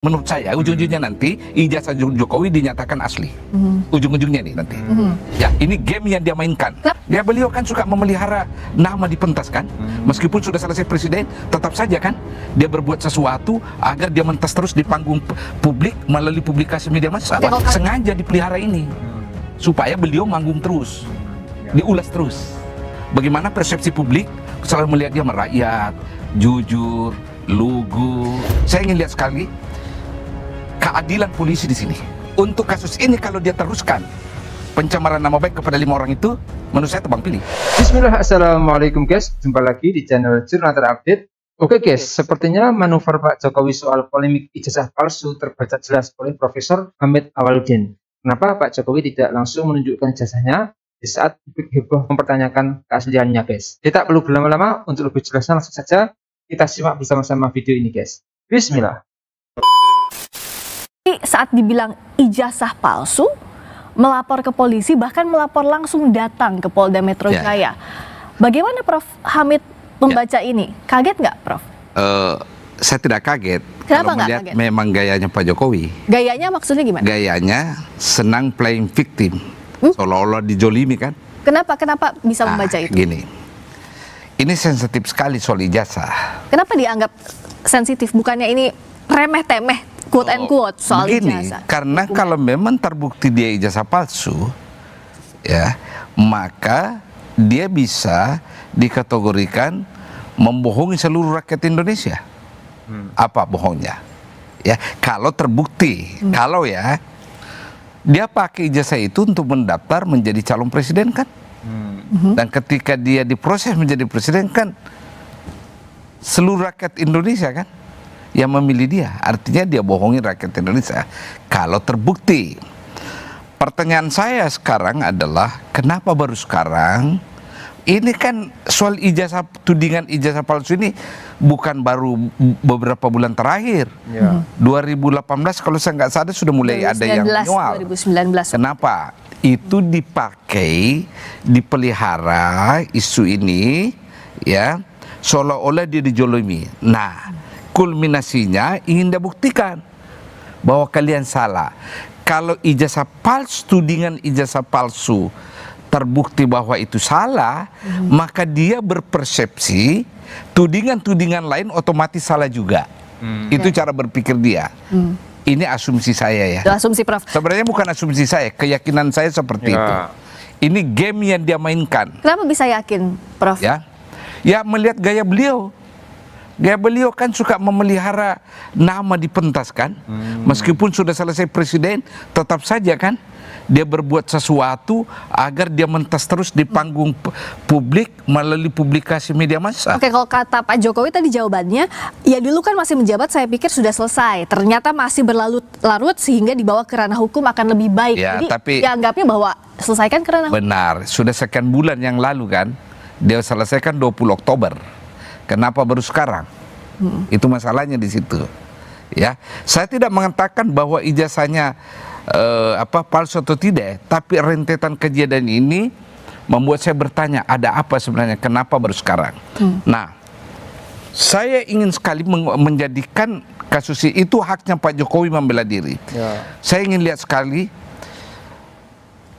Menurut saya ujung-ujungnya nanti ijazah Jokowi dinyatakan asli. Ujung-ujungnya nih nanti. Ya, ini game yang dia mainkan. Ya, beliau kan suka memelihara nama di pentas kan. Meskipun sudah selesai presiden, tetap saja kan dia berbuat sesuatu agar dia mentas terus di panggung publik melalui publikasi media massa. Sengaja dipelihara ini supaya beliau manggung terus, diulas terus. Bagaimana persepsi publik selalu melihat dia merakyat, jujur, lugu. Saya ingin lihat sekali keadilan polisi di sini. Untuk kasus ini kalau dia teruskan pencemaran nama baik kepada 5 orang itu, menurut saya tebang pilih. Bismillah, assalamualaikum guys, jumpa lagi di channel Jurnal Terupdate. Oke guys, sepertinya manuver Pak Jokowi soal polemik ijazah palsu terbaca jelas oleh Profesor Hamid Awaludin. Kenapa Pak Jokowi tidak langsung menunjukkan ijazahnya di saat publik heboh mempertanyakan keasliannya guys? Kita perlu berlama-lama, untuk lebih jelasnya langsung saja kita simak bersama-sama video ini guys. Bismillah. Saat dibilang ijazah palsu, melapor ke polisi, bahkan melapor langsung datang ke Polda Metro Jaya. Bagaimana Prof Hamid membaca ini? Kaget nggak, Prof? Saya tidak kaget. Kenapa kalau melihat kaget? Memang gayanya Pak Jokowi. Gayanya maksudnya gimana? Gayanya senang playing victim, seolah-olah dijolimi kan? Kenapa bisa membaca itu? Gini, ini sensitif sekali soal ijazah. Kenapa dianggap sensitif? Bukannya ini remeh-temeh, quote and quote, soal ijazah? Karena kalau memang terbukti dia ijazah palsu, ya, maka dia bisa dikategorikan membohongi seluruh rakyat Indonesia. Apa bohongnya? Ya, kalau terbukti, kalau ya dia pakai ijazah itu untuk mendaftar menjadi calon presiden kan? Dan ketika dia diproses menjadi presiden kan, seluruh rakyat Indonesia kan yang memilih dia. Artinya dia bohongi rakyat Indonesia kalau terbukti. Pertanyaan saya sekarang adalah, kenapa baru sekarang? Ini kan soal ijazah, tudingan ijazah palsu ini bukan baru beberapa bulan terakhir. 2018 kalau saya nggak salah sudah mulai ada yang menyoal. 2019. Kenapa? Itu dipakai, dipelihara isu ini, ya, seolah-olah dia dijolimi. Nah, kulminasinya ingin dia buktikan bahwa kalian salah. Kalau ijazah palsu, tudingan ijazah palsu terbukti bahwa itu salah, maka dia berpersepsi tudingan-tudingan lain otomatis salah juga. Itu cara berpikir dia. Ini asumsi saya ya. Itu asumsi, Prof. Sebenarnya bukan asumsi saya, keyakinan saya seperti itu. Ini game yang dia mainkan. Kenapa bisa yakin, Prof? Ya, melihat gaya beliau. Gaya beliau kan suka memelihara nama di pentas kan. Meskipun sudah selesai presiden, tetap saja kan dia berbuat sesuatu agar dia mentas terus di panggung publik melalui publikasi media massa. Oke, kalau kata Pak Jokowi tadi jawabannya, ya dulu kan masih menjabat, saya pikir sudah selesai. Ternyata masih berlarut-larut sehingga dibawa ke ranah hukum akan lebih baik. Ya, jadi tapi dianggapnya bahwa selesaikan ke ranah hukum. Benar, sudah sekian bulan yang lalu kan, dia selesaikan 20 Oktober. Kenapa baru sekarang? Itu masalahnya di situ. Ya, saya tidak mengatakan bahwa ijazahnya palsu atau tidak, tapi rentetan kejadian ini membuat saya bertanya, ada apa sebenarnya, kenapa baru sekarang? Nah, saya ingin sekali menjadikan kasus itu haknya Pak Jokowi membela diri. Saya ingin lihat sekali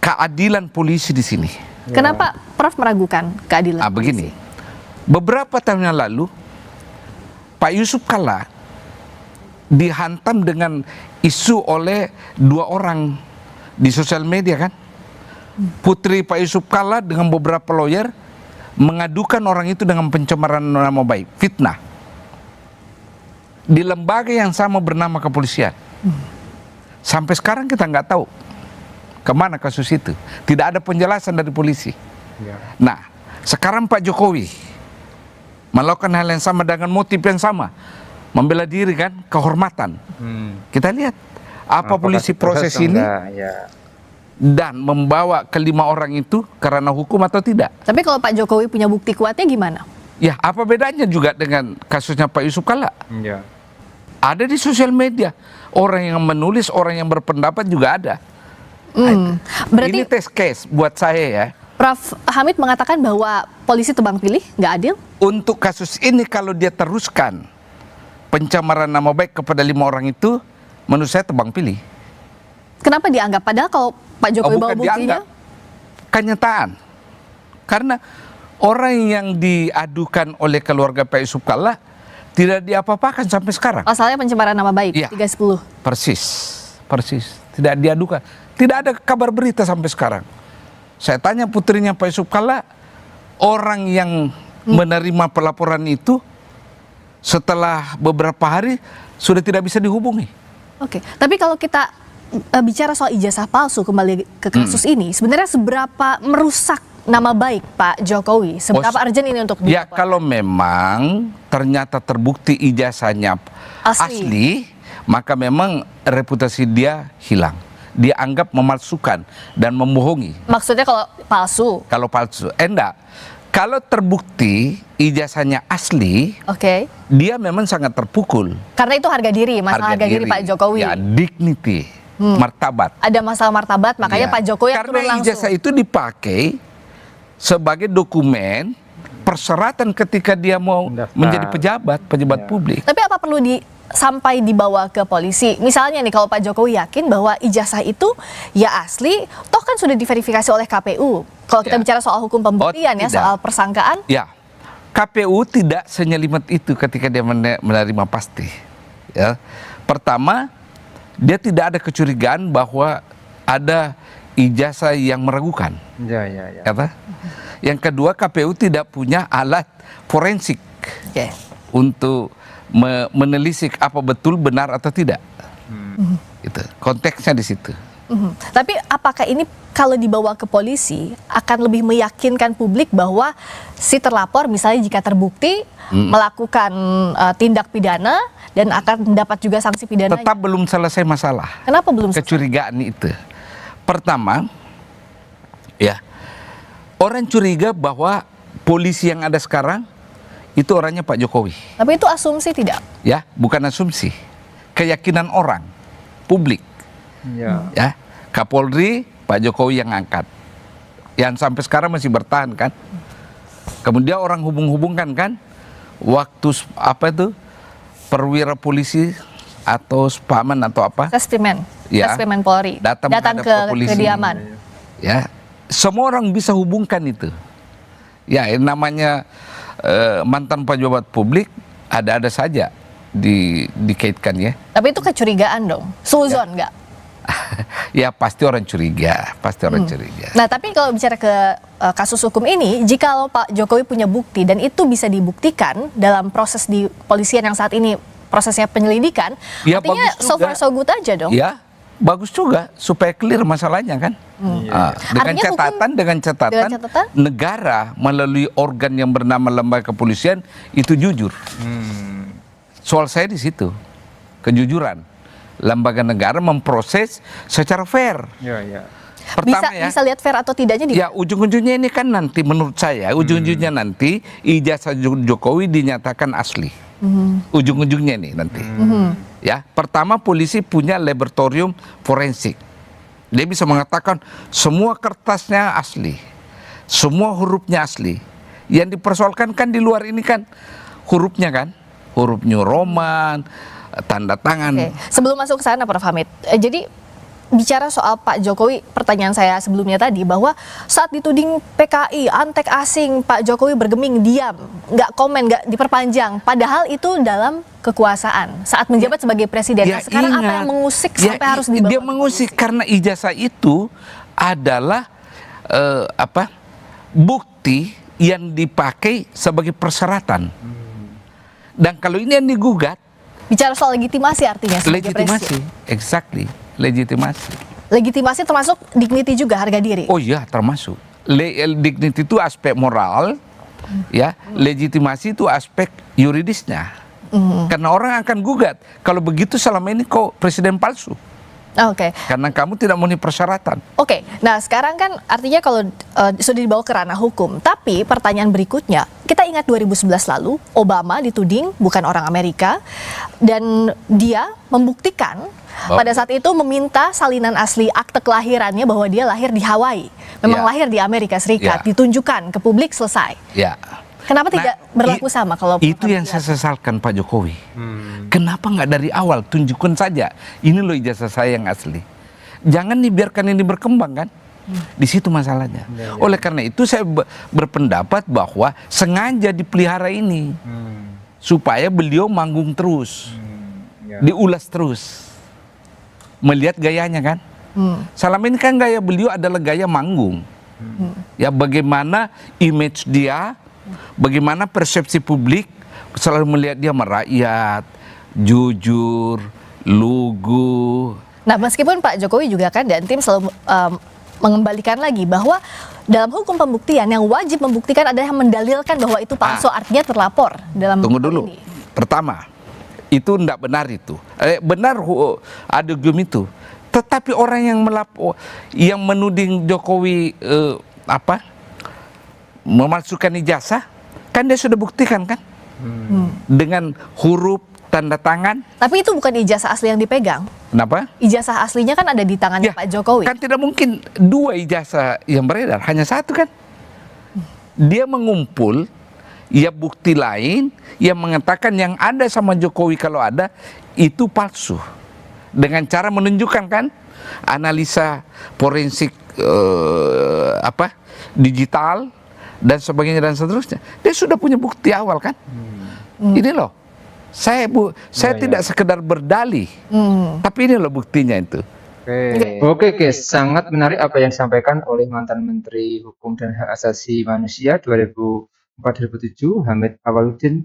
keadilan polisi di sini. Kenapa Prof meragukan keadilan polisi? Begini, beberapa tahun yang lalu Pak Yusuf Kalla dihantam dengan isu oleh 2 orang di sosial media kan. Putri Pak Yusuf Kalla dengan beberapa lawyer mengadukan orang itu dengan pencemaran nama baik, fitnah, di lembaga yang sama bernama kepolisian. Sampai sekarang kita nggak tahu kemana kasus itu. Tidak ada penjelasan dari polisi. Nah, sekarang Pak Jokowi melakukan hal yang sama dengan motif yang sama, membela diri kan, kehormatan. Kita lihat apa polisi proses ini dan membawa ke-5 orang itu karena hukum atau tidak. Tapi kalau Pak Jokowi punya bukti kuatnya gimana? Ya, apa bedanya juga dengan kasusnya Pak Yusuf Kalla? Ada di sosial media, orang yang menulis, orang yang berpendapat juga ada. Berarti ini test case buat saya ya. Prof Hamid mengatakan bahwa polisi tebang pilih, nggak adil? Untuk kasus ini kalau dia teruskan pencemaran nama baik kepada 5 orang itu, menurut saya tebang pilih. Kenapa dianggap? Padahal kalau Pak Jokowi bawa Bukan buktinya, dianggap, kenyataan. Karena orang yang diadukan oleh keluarga Pak Yusuf Kalla tidak diapa-apakan sampai sekarang. pasalnya pencemaran nama baik, Iya. 310. Persis, tidak diadukan. Tidak ada kabar berita sampai sekarang. Saya tanya putrinya Pak Yusuf Kalla, orang yang menerima pelaporan itu setelah beberapa hari sudah tidak bisa dihubungi. Oke, tapi kalau kita bicara soal ijazah palsu kembali ke kasus ini, sebenarnya seberapa merusak nama baik Pak Jokowi? Seberapa urgent ini untuk Ya, dilaporkan? kalau memang ternyata terbukti ijazahnya asli, maka memang reputasi dia hilang. Dia anggap memalsukan dan membohongi. Maksudnya kalau palsu, Kalau palsu, enggak. Kalau terbukti ijazahnya asli, oke. dia memang sangat terpukul. Karena itu harga diri, masalah harga diri Pak Jokowi. Ya, dignity, martabat. Ada masalah martabat, makanya Ya. Pak Jokowi yang Karena turun langsung. ijazah itu dipakai sebagai dokumen persyaratan ketika dia mau Mendaftar. menjadi pejabat Ya. publik. Tapi apa perlu sampai dibawa ke polisi? Misalnya nih, kalau Pak Jokowi yakin bahwa ijazah itu ya asli, toh kan sudah diverifikasi oleh KPU. Kalau kita Ya. bicara soal hukum pembuktian ya, tidak. soal persangkaan, Ya, KPU tidak senyelimet itu ketika dia menerima pasti. Ya, pertama, dia tidak ada kecurigaan bahwa ada ijazah yang meragukan. Ya. Kata. Yang kedua, KPU tidak punya alat forensik oke. untuk menelisik apa betul benar atau tidak. Itu konteksnya di situ. Tapi apakah ini kalau dibawa ke polisi akan lebih meyakinkan publik bahwa si terlapor misalnya jika terbukti melakukan tindak pidana dan akan mendapat juga sanksi pidana? Tetap belum selesai masalah. Kenapa belum selesai? Kecurigaan itu. Pertama, ya, orang curiga bahwa polisi yang ada sekarang itu orangnya Pak Jokowi. Tapi itu asumsi tidak? Ya, bukan asumsi. Keyakinan orang, publik. Ya. Ya, Kapolri Pak Jokowi yang angkat. Yang sampai sekarang masih bertahan kan. Kemudian orang hubung-hubungkan kan, waktu apa itu perwira polisi atau spaman atau apa? Sestimen, Ya. Sestimen Polri Datang ke menghadap ke polisi. kediaman. Ya, semua orang bisa hubungkan itu. Ya, yang namanya mantan pejabat publik ada-ada saja dikaitkan ya. Tapi itu kecurigaan dong, suzon nggak? Ya pasti orang curiga, pasti orang curiga. Nah, tapi kalau bicara ke kasus hukum ini, jika Pak Jokowi punya bukti dan itu bisa dibuktikan dalam proses di polisian yang saat ini prosesnya penyelidikan, Ya, artinya bagus so far juga. so good aja dong. Ya, bagus juga supaya clear masalahnya kan. Artinya Dengan catatan negara melalui organ yang bernama lembaga kepolisian itu jujur. Soal saya di situ, kejujuran. Lembaga negara memproses secara fair. Ya. Pertama ya. Bisa lihat fair atau tidaknya di Ya, ujung-ujungnya ini kan nanti menurut saya, ujung-ujungnya nanti ijazah Jokowi dinyatakan asli. Ujung-ujungnya nih nanti. Ya, pertama polisi punya laboratorium forensik. Dia bisa mengatakan semua kertasnya asli. Semua hurufnya asli. Yang dipersoalkan kan di luar ini kan hurufnya kan. Huruf New Roman, tanda tangan. Oke. Sebelum masuk ke sana, Prof. Hamid, jadi bicara soal Pak Jokowi, pertanyaan saya sebelumnya tadi bahwa saat dituding PKI, antek asing, Pak Jokowi bergeming diam, nggak komen, nggak diperpanjang, padahal itu dalam kekuasaan saat menjabat sebagai presiden. Nah, sekarang apa yang mengusik sampai harus dibawa? Dia mengusik karena ijazah itu adalah bukti yang dipakai sebagai persyaratan. Dan kalau ini yang digugat, Bicara soal legitimasi artinya sebagai legitimasi, presiden. exactly, legitimasi. Legitimasi termasuk dignity juga, harga diri. Oh iya, termasuk. Dignity itu aspek moral, ya. Legitimasi itu aspek yuridisnya. Karena orang akan gugat. Kalau begitu selama ini kok presiden palsu? Oke. Karena kamu tidak memenuhi persyaratan. Oke, nah sekarang kan artinya kalau sudah dibawa ke ranah hukum, tapi pertanyaan berikutnya, kita ingat 2011 lalu, Obama dituding bukan orang Amerika, dan dia membuktikan pada saat itu meminta salinan asli akte kelahirannya bahwa dia lahir di Hawaii, memang Ya. lahir di Amerika Serikat, Ya. ditunjukkan ke publik, selesai. Ya. Kenapa tidak berlaku sama kalau itu Prof. yang Hamid saya sesalkan Pak Jokowi. Hmm. Kenapa nggak dari awal tunjukkan saja ini loh ijazah saya yang asli. Jangan dibiarkan ini berkembang kan? Di situ masalahnya. Oleh karena itu saya berpendapat bahwa sengaja dipelihara ini supaya beliau manggung terus, diulas terus, melihat gayanya kan. Selama ini kan gaya beliau adalah gaya manggung. Ya bagaimana image dia, bagaimana persepsi publik selalu melihat dia merakyat, jujur, lugu. Nah, meskipun Pak Jokowi juga kan dan tim selalu mengembalikan lagi bahwa dalam hukum pembuktian yang wajib membuktikan adalah yang mendalilkan bahwa itu palsu, artinya terlapor dalam Tunggu hal dulu. ini. Pertama, itu tidak benar itu. Benar ada hukum itu. Tetapi orang yang yang menuding Jokowi memalsukan ijazah, kan dia sudah buktikan kan? Dengan huruf tanda tangan. Tapi itu bukan ijazah asli yang dipegang. Kenapa? Ijazah aslinya kan ada di tangannya Pak Jokowi. Kan tidak mungkin 2 ijazah yang beredar, hanya 1 kan? Dia mengumpul ya bukti lain yang mengatakan yang ada sama Jokowi kalau ada itu palsu. Dengan cara menunjukkan kan analisa forensik digital dan sebagainya dan seterusnya. Dia sudah punya bukti awal kan? Ini loh. Saya tidak sekedar berdalih. Tapi ini loh buktinya itu. Oke guys, sangat menarik apa yang disampaikan oleh mantan Menteri Hukum dan Hak Asasi Manusia 2004-2007 Hamid Awaludin.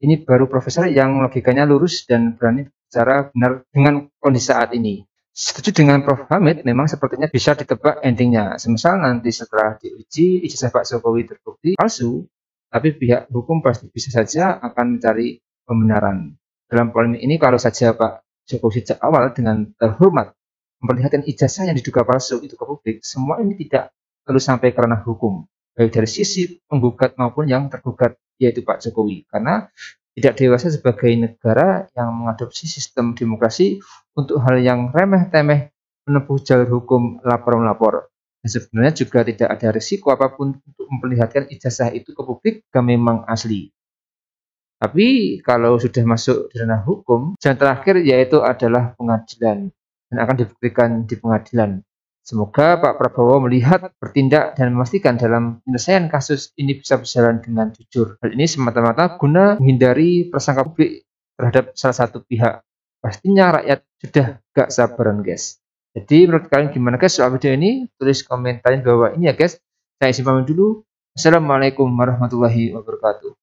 Ini baru profesor yang logikanya lurus dan berani bicara benar dengan kondisi saat ini. Setuju dengan Prof. Hamid, memang sepertinya bisa ditebak endingnya. Semisal nanti setelah diuji ijazah Pak Jokowi terbukti palsu, tapi pihak hukum pasti bisa saja akan mencari pembenaran. Dalam polemik ini kalau saja Pak Jokowi sejak awal dengan terhormat memperlihatkan ijazah yang diduga palsu itu ke publik, semua ini tidak perlu sampai ke ranah hukum, baik dari sisi penggugat maupun yang tergugat, yaitu Pak Jokowi. Karena tidak dewasa sebagai negara yang mengadopsi sistem demokrasi untuk hal yang remeh-temeh menempuh jalur hukum lapor-melapor. Dan sebenarnya juga tidak ada risiko apapun untuk memperlihatkan ijazah itu ke publik jika memang asli. Tapi kalau sudah masuk di ranah hukum, jalan terakhir yaitu adalah pengadilan dan akan dibuktikan di pengadilan. Semoga Pak Prabowo melihat, bertindak, dan memastikan dalam penyelesaian kasus ini bisa berjalan dengan jujur. Hal ini semata-mata guna menghindari prasangka publik terhadap salah satu pihak. Pastinya rakyat sudah gak sabaran guys. Jadi menurut kalian gimana guys soal video ini? Tulis komentarin di bawah ini ya guys. Saya isi pamit dulu. Assalamualaikum warahmatullahi wabarakatuh.